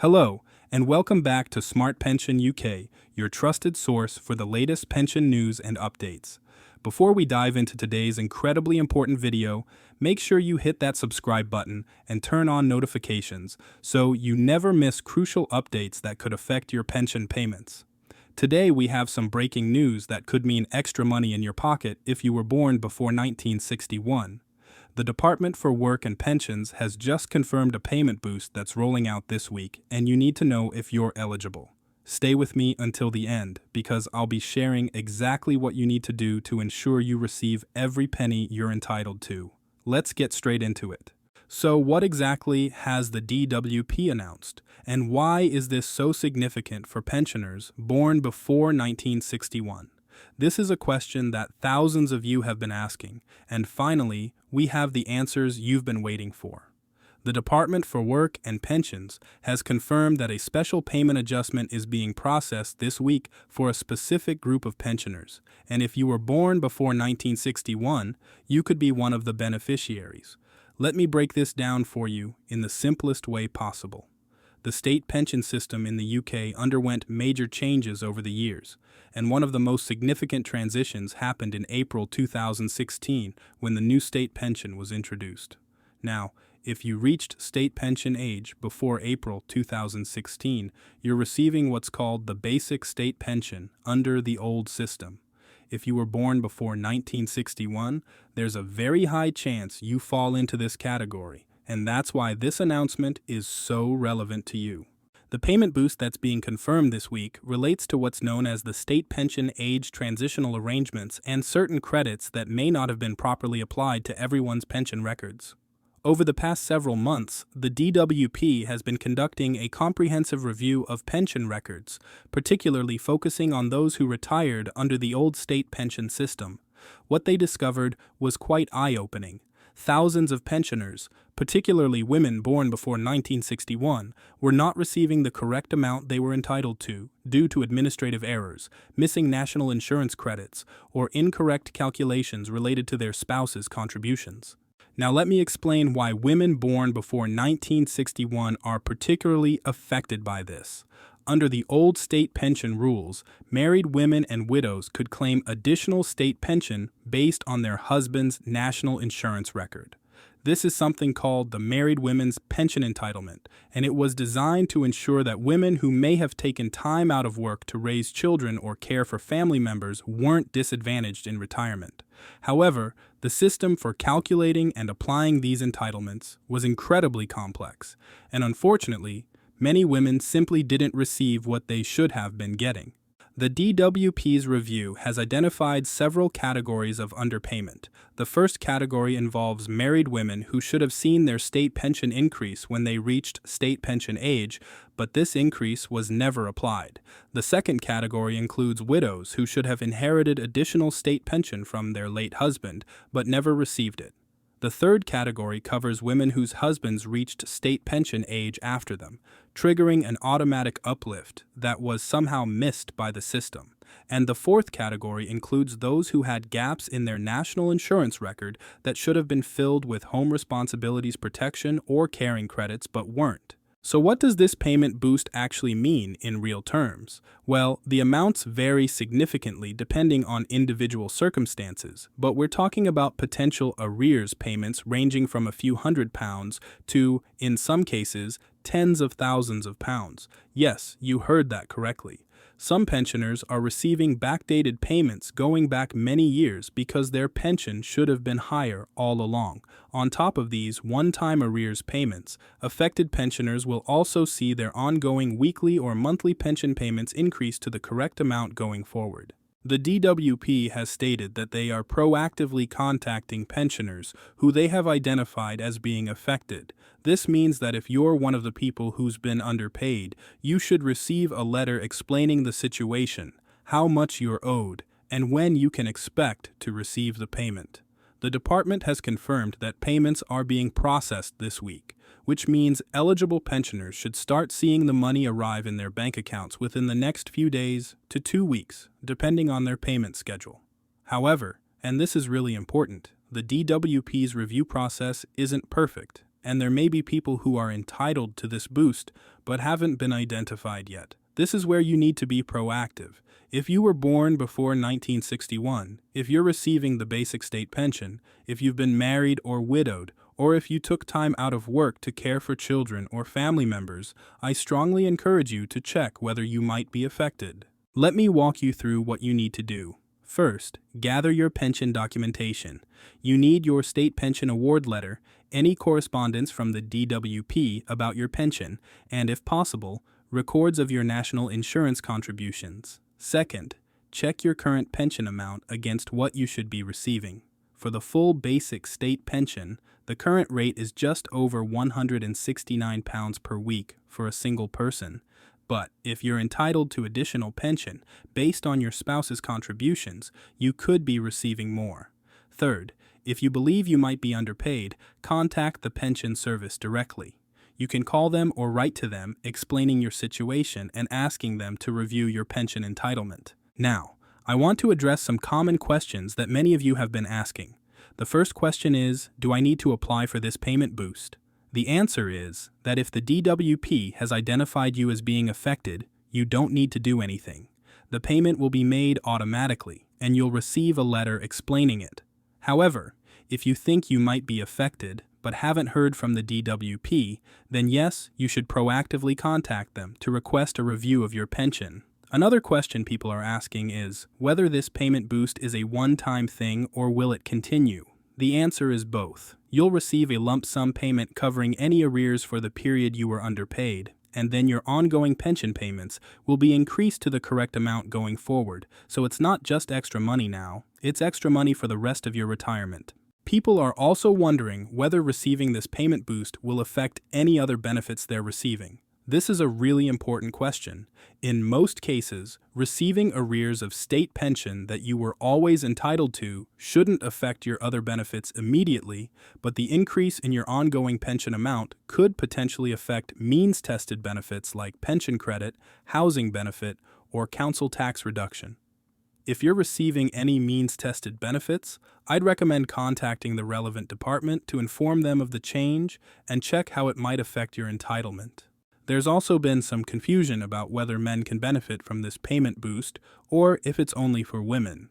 Hello, and welcome back to Smart Pension UK, your trusted source for the latest pension news and updates. Before we dive into today's incredibly important video, make sure you hit that subscribe button and turn on notifications so you never miss crucial updates that could affect your pension payments. Today we have some breaking news that could mean extra money in your pocket if you were born before 1961. The Department for Work and Pensions has just confirmed a payment boost that's rolling out this week, and you need to know if you're eligible. Stay with me until the end, because I'll be sharing exactly what you need to do to ensure you receive every penny you're entitled to. Let's get straight into it. So, what exactly has the DWP announced, and why is this so significant for pensioners born before 1961? This is a question that thousands of you have been asking, and finally, we have the answers you've been waiting for. The Department for Work and Pensions has confirmed that a special payment adjustment is being processed this week for a specific group of pensioners, and if you were born before 1961, you could be one of the beneficiaries. Let me break this down for you in the simplest way possible. The state pension system in the UK underwent major changes over the years, and one of the most significant transitions happened in April 2016 when the new state pension was introduced. Now, if you reached state pension age before April 2016, you're receiving what's called the basic state pension under the old system. If you were born before 1961, there's a very high chance you fall into this category, and that's why this announcement is so relevant to you. The payment boost that's being confirmed this week relates to what's known as the state pension age transitional arrangements and certain credits that may not have been properly applied to everyone's pension records. Over the past several months, the DWP has been conducting a comprehensive review of pension records, particularly focusing on those who retired under the old state pension system. What they discovered was quite eye-opening. Thousands of pensioners, particularly women born before 1961, were not receiving the correct amount they were entitled to due to administrative errors, missing national insurance credits, or incorrect calculations related to their spouse's contributions. Now let me explain why women born before 1961 are particularly affected by this. Under the old state pension rules, married women and widows could claim additional state pension based on their husband's national insurance record. This is something called the Married Women's Pension Entitlement, and it was designed to ensure that women who may have taken time out of work to raise children or care for family members weren't disadvantaged in retirement. However, the system for calculating and applying these entitlements was incredibly complex, and unfortunately, many women simply didn't receive what they should have been getting. The DWP's review has identified several categories of underpayment. The first category involves married women who should have seen their state pension increase when they reached state pension age, but this increase was never applied. The second category includes widows who should have inherited additional state pension from their late husband, but never received it. The third category covers women whose husbands reached state pension age after them, triggering an automatic uplift that was somehow missed by the system. And the fourth category includes those who had gaps in their national insurance record that should have been filled with home responsibilities protection or caring credits but weren't. So what does this payment boost actually mean in real terms? Well, the amounts vary significantly depending on individual circumstances, but we're talking about potential arrears payments ranging from a few £100s to, in some cases, tens of thousands of pounds. Yes, you heard that correctly. Some pensioners are receiving backdated payments going back many years because their pension should have been higher all along. On top of these one-time arrears payments, affected pensioners will also see their ongoing weekly or monthly pension payments increase to the correct amount going forward. The DWP has stated that they are proactively contacting pensioners who they have identified as being affected. This means that if you're one of the people who's been underpaid, you should receive a letter explaining the situation, how much you're owed, and when you can expect to receive the payment. The department has confirmed that payments are being processed this week, which means eligible pensioners should start seeing the money arrive in their bank accounts within the next few days to 2 weeks, depending on their payment schedule. However, and this is really important, the DWP's review process isn't perfect. and there may be people who are entitled to this boost but haven't been identified yet. This is where you need to be proactive. If you were born before 1961, if you're receiving the basic state pension, if you've been married or widowed, or if you took time out of work to care for children or family members, I strongly encourage you to check whether you might be affected. Let me walk you through what you need to do. First, gather your pension documentation. You need your state pension award letter, any correspondence from the DWP about your pension, and if possible, records of your national insurance contributions. Second, check your current pension amount against what you should be receiving. For the full basic state pension, the current rate is just over £169 per week for a single person. But if you're entitled to additional pension based on your spouse's contributions, you could be receiving more. Third, if you believe you might be underpaid, contact the pension service directly. You can call them or write to them explaining your situation and asking them to review your pension entitlement. Now, I want to address some common questions that many of you have been asking. The first question is, do I need to apply for this payment boost? The answer is that if the DWP has identified you as being affected, you don't need to do anything. The payment will be made automatically, and you'll receive a letter explaining it. However, if you think you might be affected but haven't heard from the DWP, then yes, you should proactively contact them to request a review of your pension. Another question people are asking is whether this payment boost is a one-time thing or will it continue? The answer is both. You'll receive a lump sum payment covering any arrears for the period you were underpaid, and then your ongoing pension payments will be increased to the correct amount going forward, so it's not just extra money now, it's extra money for the rest of your retirement. People are also wondering whether receiving this payment boost will affect any other benefits they're receiving. This is a really important question. In most cases, receiving arrears of state pension that you were always entitled to shouldn't affect your other benefits immediately, but the increase in your ongoing pension amount could potentially affect means-tested benefits like pension credit, housing benefit, or council tax reduction. If you're receiving any means-tested benefits, I'd recommend contacting the relevant department to inform them of the change and check how it might affect your entitlement. There's also been some confusion about whether men can benefit from this payment boost or if it's only for women.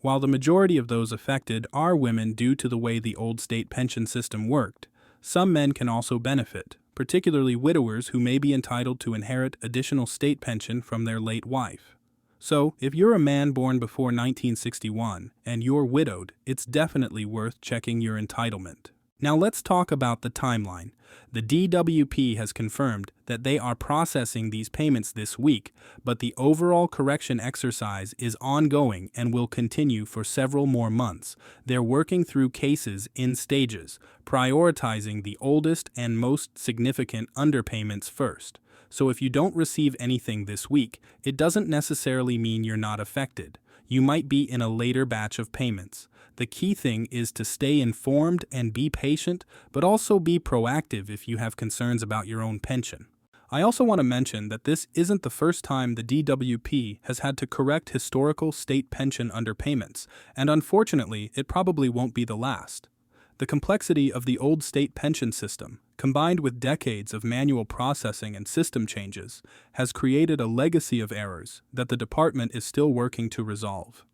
While the majority of those affected are women due to the way the old state pension system worked, some men can also benefit, particularly widowers who may be entitled to inherit additional state pension from their late wife. So, if you're a man born before 1961 and you're widowed, it's definitely worth checking your entitlement. Now let's talk about the timeline. The DWP has confirmed that they are processing these payments this week, but the overall correction exercise is ongoing and will continue for several more months. They're working through cases in stages, prioritizing the oldest and most significant underpayments first. So if you don't receive anything this week, it doesn't necessarily mean you're not affected. You might be in a later batch of payments. The key thing is to stay informed and be patient, but also be proactive if you have concerns about your own pension. I also want to mention that this isn't the first time the DWP has had to correct historical state pension underpayments, and unfortunately, it probably won't be the last. The complexity of the old state pension system, combined with decades of manual processing and system changes, has created a legacy of errors that the department is still working to resolve.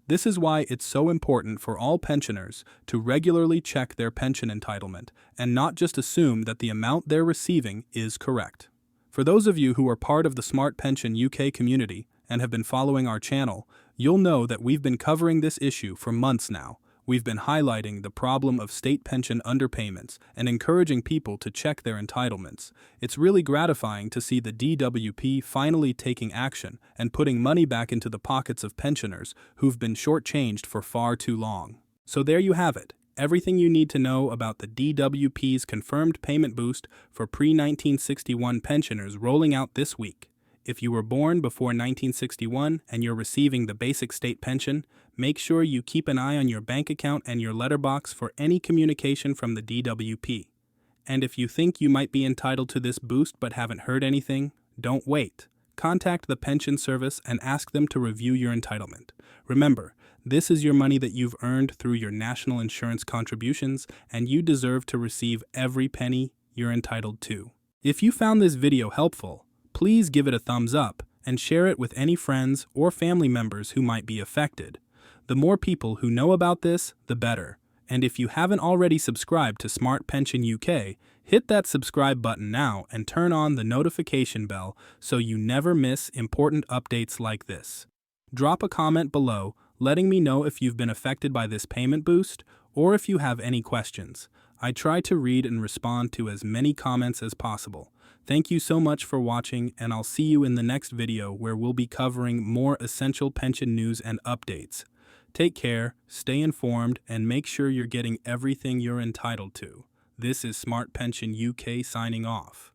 This is why it's so important for all pensioners to regularly check their pension entitlement and not just assume that the amount they're receiving is correct. For those of you who are part of the Smart Pension UK community and have been following our channel, you'll know that we've been covering this issue for months now. We've been highlighting the problem of state pension underpayments and encouraging people to check their entitlements. It's really gratifying to see the DWP finally taking action and putting money back into the pockets of pensioners who've been shortchanged for far too long. So there you have it, everything you need to know about the DWP's confirmed payment boost for pre-1961 pensioners rolling out this week. If you were born before 1961 and you're receiving the basic state pension, make sure you keep an eye on your bank account and your letterbox for any communication from the DWP. And if you think you might be entitled to this boost but haven't heard anything, don't wait. Contact the pension service and ask them to review your entitlement. Remember, This is your money that you've earned through your national insurance contributions, and you deserve to receive every penny you're entitled to. If you found this video helpful, please give it a thumbs up and share it with any friends or family members who might be affected. The more people who know about this, the better. And if you haven't already subscribed to Smart Pension UK, hit that subscribe button now and turn on the notification bell so you never miss important updates like this. Drop a comment below letting me know if you've been affected by this payment boost or if you have any questions. I try to read and respond to as many comments as possible. Thank you so much for watching, and I'll see you in the next video where we'll be covering more essential pension news and updates. Take care, stay informed, and make sure you're getting everything you're entitled to. This is Smart Pension UK signing off.